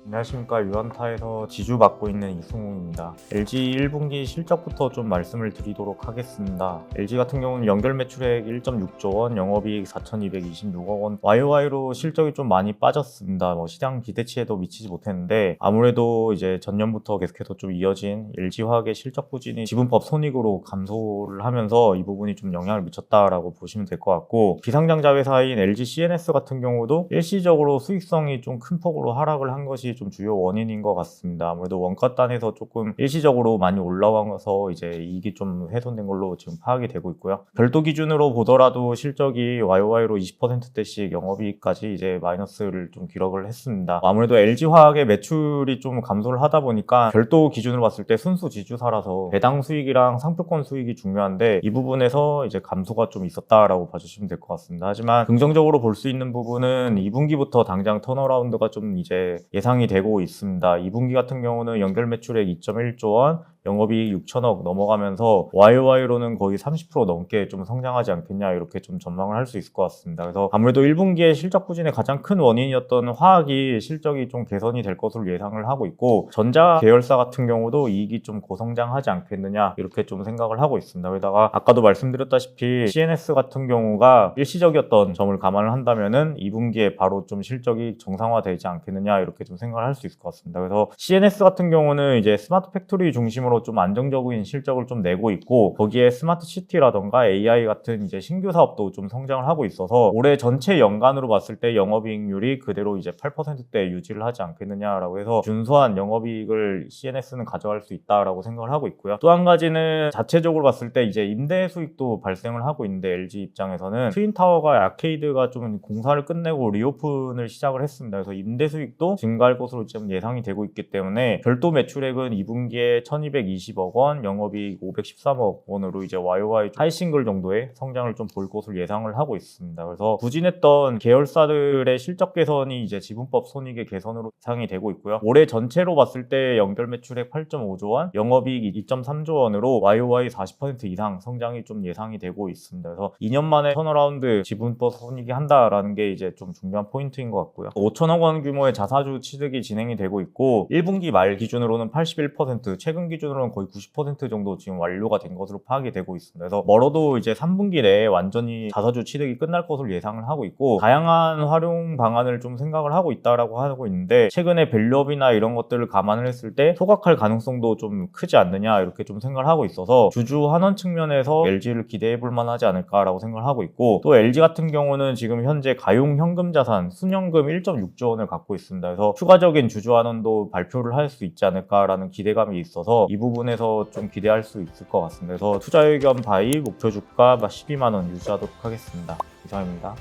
안녕하십니까. 유한타에서 지주 맡고 있는 이승웅입니다. LG 1분기 실적부터 좀 말씀을 드리도록 하겠습니다. LG 같은 경우는 연결 매출액 1.6조 원, 영업이익 4,226억 원, YOY로 실적이 좀 많이 빠졌습니다. 시장 기대치에도 미치지 못했는데 아무래도 이제 전년부터 계속해서 좀 이어진 LG화학의 실적 부진이 지분법 손익으로 감소를 하면서 이 부분이 좀 영향을 미쳤다라고 보시면 될 것 같고, 비상장자 회사인 LG CNS 같은 경우도 일시적으로 수익성이 좀 큰 폭으로 하락을 한 것이 좀 주요 원인인 것 같습니다. 아무래도 원가단에서 조금 일시적으로 많이 올라와서 이제 이익이 좀 훼손된 걸로 지금 파악이 되고 있고요. 별도 기준으로 보더라도 실적이 YOY로 20%대씩 영업이익까지 이제 마이너스를 좀 기록을 했습니다. 아무래도 LG화학의 매출이 좀 감소를 하다 보니까 별도 기준으로 봤을 때 순수 지주사라서 배당 수익이랑 상표권 수익이 중요한데 이 부분에서 이제 감소가 좀 있었다라고 봐주시면 될 것 같습니다. 하지만 긍정적으로 볼 수 있는 부분은 2분기부터 당장 턴어라운드가 좀 이제 예상이 되고 있습니다. 2분기 같은 경우는 연결 매출액 2.1조 원, 영업이익 6천억 넘어가면서 YOY로는 거의 30% 넘게 좀 성장하지 않겠냐, 이렇게 좀 전망을 할 수 있을 것 같습니다. 그래서 아무래도 1분기에 실적 부진의 가장 큰 원인이었던 화학이 실적이 좀 개선이 될 것으로 예상을 하고 있고, 전자 계열사 같은 경우도 이익이 좀 고성장하지 않겠느냐, 이렇게 좀 생각을 하고 있습니다. 게다가 아까도 말씀드렸다시피 CNS 같은 경우가 일시적이었던 점을 감안을 한다면은 2분기에 바로 좀 실적이 정상화되지 않겠느냐, 이렇게 좀 생각을 할 수 있을 것 같습니다. 그래서 CNS 같은 경우는 이제 스마트 팩토리 중심으로 좀 안정적인 실적을 좀 내고 있고, 거기에 스마트 시티라던가 AI 같은 이제 신규 사업도 좀 성장을 하고 있어서 올해 전체 연간으로 봤을 때 영업이익률이 그대로 이제 8%대 유지를 하지 않겠느냐라고 해서 준수한 영업이익을 CNS는 가져갈 수 있다라고 생각을 하고 있고요. 또 한 가지는 자체적으로 봤을 때 이제 임대 수익도 발생을 하고 있는데, LG 입장에서는 트윈타워가 아케이드가 좀 공사를 끝내고 리오픈을 시작을 했습니다. 그래서 임대 수익도 증가할 것으로 좀 예상이 되고 있기 때문에 별도 매출액은 2분기에 1,220억 원, 영업이익 513억 원으로 이제 YOY 하이싱글 정도의 성장을 좀 볼 것으로 예상을 하고 있습니다. 그래서 부진했던 계열사들의 실적 개선이 이제 지분법 손익의 개선으로 예상이 되고 있고요. 올해 전체로 봤을 때 연결 매출액 8.5조 원, 영업이익 2.3조 원으로 YOY 40% 이상 성장이 좀 예상이 되고 있습니다. 그래서 2년 만에 턴어라운드 지분법 손익이 한다라는 게 이제 좀 중요한 포인트인 것 같고요. 5천억 원 규모의 자사주 취득이 진행이 되고 있고, 1분기 말 기준으로는 81%, 최근 기준으로는 거의 90% 정도 지금 완료가 된 것으로 파악이 되고 있습니다. 그래서 멀어도 이제 3분기 내에 완전히 자사주 취득이 끝날 것으로 예상을 하고 있고, 다양한 활용 방안을 좀 생각을 하고 있다라고 하고 있는데, 최근에 밸류업이나 이런 것들을 감안을 했을 때 소각할 가능성도 좀 크지 않느냐, 이렇게 좀 생각을 하고 있어서 주주 환원 측면에서 LG를 기대해 볼 만하지 않을까라고 생각을 하고 있고, 또 LG 같은 경우는 지금 현재 가용 현금 자산 순현금 1.6조 원을 갖고 있습니다. 그래서 추가적인 주주 환원도 발표를 할 수 있지 않을까라는 기대감이 있어서 이 부분에서 좀 기대할 수 있을 것 같습니다. 그래서 투자 의견 바이 목표 주가 12만 원 유지하도록 하겠습니다. 이상입니다.